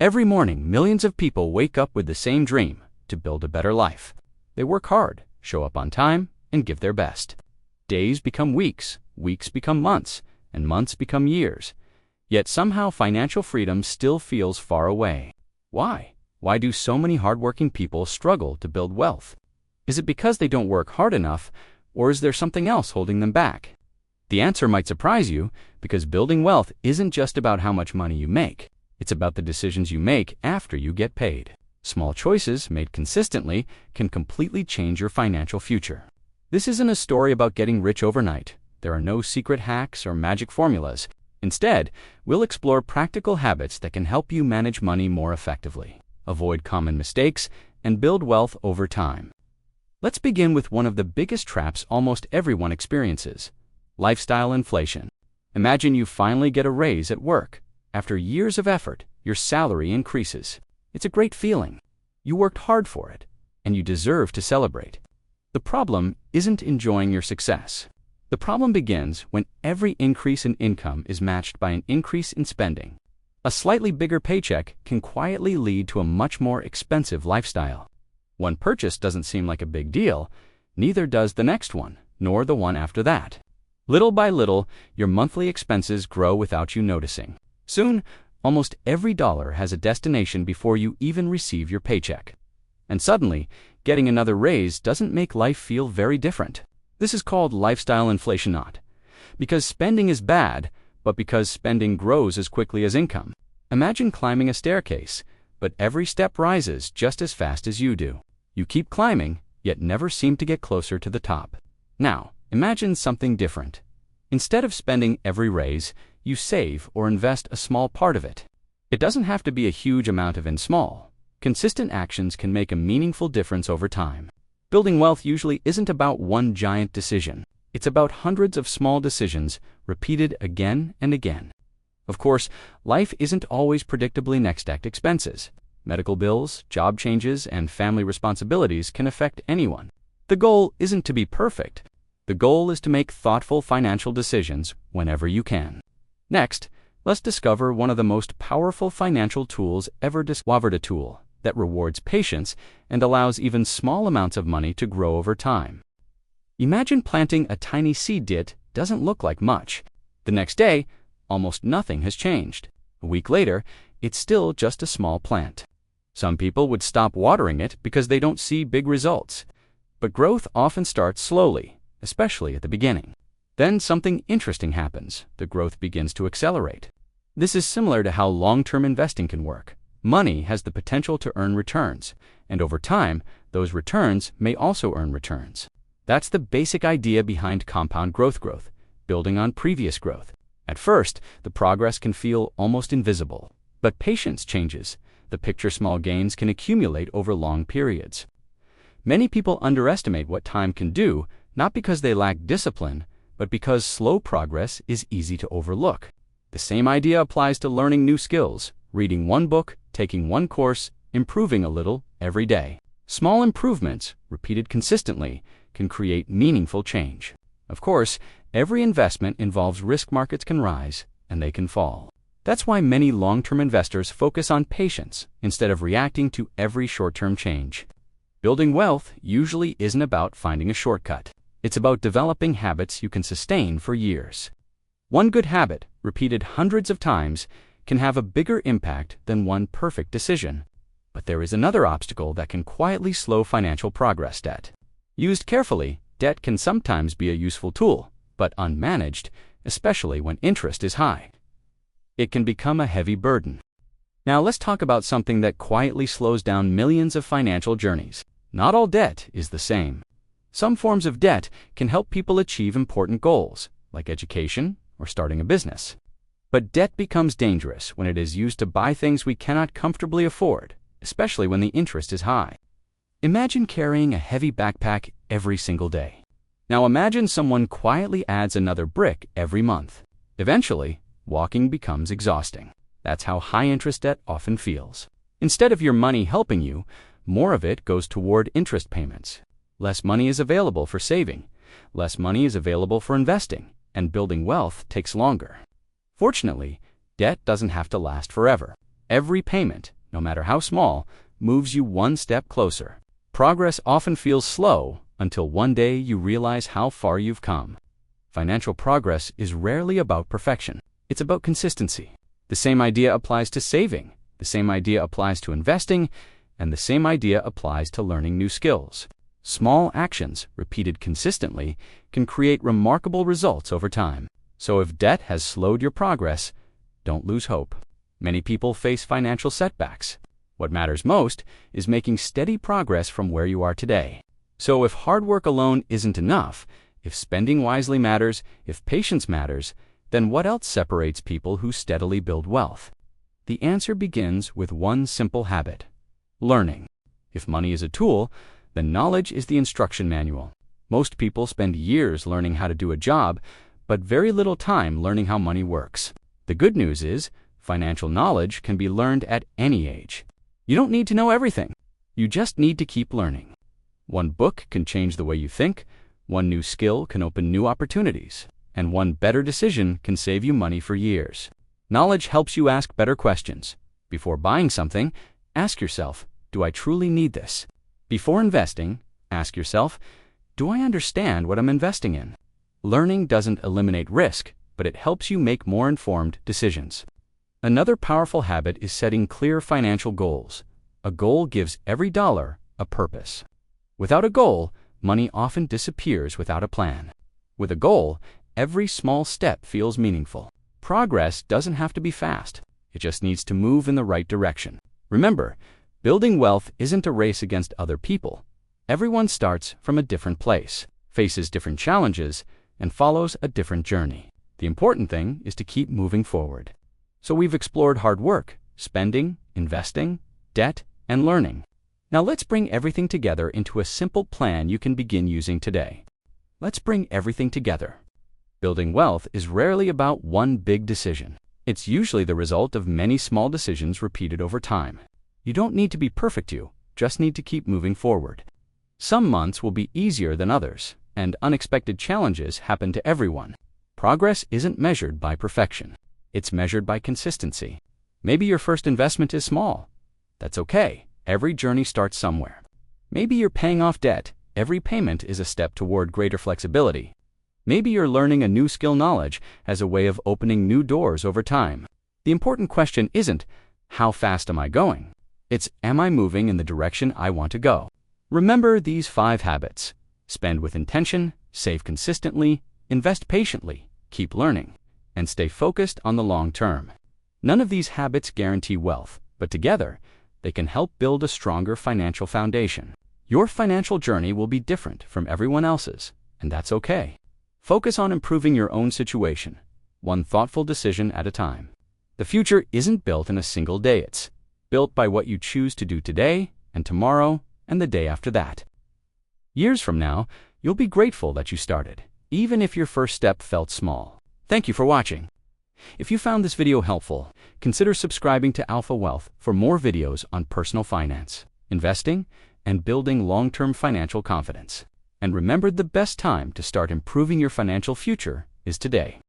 Every morning, millions of people wake up with the same dream: to build a better life. They work hard, show up on time, and give their best. Days become weeks, weeks become months, and months become years. Yet somehow financial freedom still feels far away. Why? Why do so many hardworking people struggle to build wealth? Is it because they don't work hard enough, or is there something else holding them back? The answer might surprise you, because building wealth isn't just about how much money you make. It's about the decisions you make after you get paid. Small choices made consistently can completely change your financial future. This isn't a story about getting rich overnight. There are no secret hacks or magic formulas. Instead, we'll explore practical habits that can help you manage money more effectively, avoid common mistakes, and build wealth over time. Let's begin with one of the biggest traps almost everyone experiences: lifestyle inflation. Imagine you finally get a raise at work. After years of effort, your salary increases. It's a great feeling. You worked hard for it, and you deserve to celebrate. The problem isn't enjoying your success. The problem begins when every increase in income is matched by an increase in spending. A slightly bigger paycheck can quietly lead to a much more expensive lifestyle. One purchase doesn't seem like a big deal, neither does the next one, nor the one after that. Little by little, your monthly expenses grow without you noticing. Soon, almost every dollar has a destination before you even receive your paycheck. And suddenly, getting another raise doesn't make life feel very different. This is called lifestyle inflation, not because spending is bad, but because spending grows as quickly as income. Imagine climbing a staircase, but every step rises just as fast as you do. You keep climbing, yet never seem to get closer to the top. Now, imagine something different. Instead of spending every raise, you save or invest a small part of it. It doesn't have to be a huge amount of small. Consistent actions can make a meaningful difference over time. Building wealth usually isn't about one giant decision. It's about hundreds of small decisions repeated again and again. Of course, life isn't always predictably next act expenses. Medical bills, job changes, and family responsibilities can affect anyone. The goal isn't to be perfect. The goal is to make thoughtful financial decisions whenever you can. Next, let's discover one of the most powerful financial tools ever discovered, a tool that rewards patience and allows even small amounts of money to grow over time. Imagine planting a tiny seed that doesn't look like much. The next day, almost nothing has changed. A week later, it's still just a small plant. Some people would stop watering it because they don't see big results. But growth often starts slowly, especially at the beginning. Then something interesting happens. The growth begins to accelerate. This is similar to how long-term investing can work. Money has the potential to earn returns, and over time, those returns may also earn returns. That's the basic idea behind compound growth, building on previous growth. At first, the progress can feel almost invisible, but patience changes. The picture small gains can accumulate over long periods. Many people underestimate what time can do, not because they lack discipline, but because slow progress is easy to overlook. The same idea applies to learning new skills, reading one book, taking one course, improving a little every day. Small improvements, repeated consistently, can create meaningful change. Of course, every investment involves risk. Markets can rise, and they can fall. That's why many long-term investors focus on patience instead of reacting to every short-term change. Building wealth usually isn't about finding a shortcut. It's about developing habits you can sustain for years. One good habit, repeated hundreds of times, can have a bigger impact than one perfect decision. But there is another obstacle that can quietly slow financial progress: debt. Used carefully, debt can sometimes be a useful tool, but unmanaged, especially when interest is high, it can become a heavy burden. Now let's talk about something that quietly slows down millions of financial journeys. Not all debt is the same. Some forms of debt can help people achieve important goals, like education or starting a business. But debt becomes dangerous when it is used to buy things we cannot comfortably afford, especially when the interest is high. Imagine carrying a heavy backpack every single day. Now imagine someone quietly adds another brick every month. Eventually, walking becomes exhausting. That's how high-interest debt often feels. Instead of your money helping you, more of it goes toward interest payments. Less money is available for saving, less money is available for investing, and building wealth takes longer. Fortunately, debt doesn't have to last forever. Every payment, no matter how small, moves you one step closer. Progress often feels slow until one day you realize how far you've come. Financial progress is rarely about perfection. It's about consistency. The same idea applies to saving, the same idea applies to investing, and the same idea applies to learning new skills. Small actions, repeated consistently, can create remarkable results over time. So if debt has slowed your progress, don't lose hope. Many people face financial setbacks. What matters most is making steady progress from where you are today. So if hard work alone isn't enough, if spending wisely matters, if patience matters, then what else separates people who steadily build wealth? The answer begins with one simple habit: learning. If money is a tool, then knowledge is the instruction manual. Most people spend years learning how to do a job, but very little time learning how money works. The good news is, financial knowledge can be learned at any age. You don't need to know everything. You just need to keep learning. One book can change the way you think, one new skill can open new opportunities, and one better decision can save you money for years. Knowledge helps you ask better questions. Before buying something, ask yourself, do I truly need this? Before investing, ask yourself, do I understand what I'm investing in? Learning doesn't eliminate risk, but it helps you make more informed decisions. Another powerful habit is setting clear financial goals. A goal gives every dollar a purpose. Without a goal, money often disappears without a plan. With a goal, every small step feels meaningful. Progress doesn't have to be fast. It just needs to move in the right direction. Remember, building wealth isn't a race against other people. Everyone starts from a different place, faces different challenges, and follows a different journey. The important thing is to keep moving forward. So we've explored hard work, spending, investing, debt, and learning. Now let's bring everything together into a simple plan you can begin using today. Let's bring everything together. Building wealth is rarely about one big decision. It's usually the result of many small decisions repeated over time. You don't need to be perfect, you just need to keep moving forward. Some months will be easier than others, and unexpected challenges happen to everyone. Progress isn't measured by perfection. It's measured by consistency. Maybe your first investment is small. That's okay. Every journey starts somewhere. Maybe you're paying off debt. Every payment is a step toward greater flexibility. Maybe you're learning a new skill knowledge as a way of opening new doors over time. The important question isn't, how fast am I going? It's, am I moving in the direction I want to go? Remember these 5 habits. Spend with intention, save consistently, invest patiently, keep learning, and stay focused on the long term. None of these habits guarantee wealth, but together, they can help build a stronger financial foundation. Your financial journey will be different from everyone else's, and that's okay. Focus on improving your own situation, one thoughtful decision at a time. The future isn't built in a single day. It's built by what you choose to do today and tomorrow and the day after that. Years from now, you'll be grateful that you started, even if your first step felt small. Thank you for watching. If you found this video helpful, consider subscribing to Alpha Wealth for more videos on personal finance, investing, and building long-term financial confidence. And remember, the best time to start improving your financial future is today.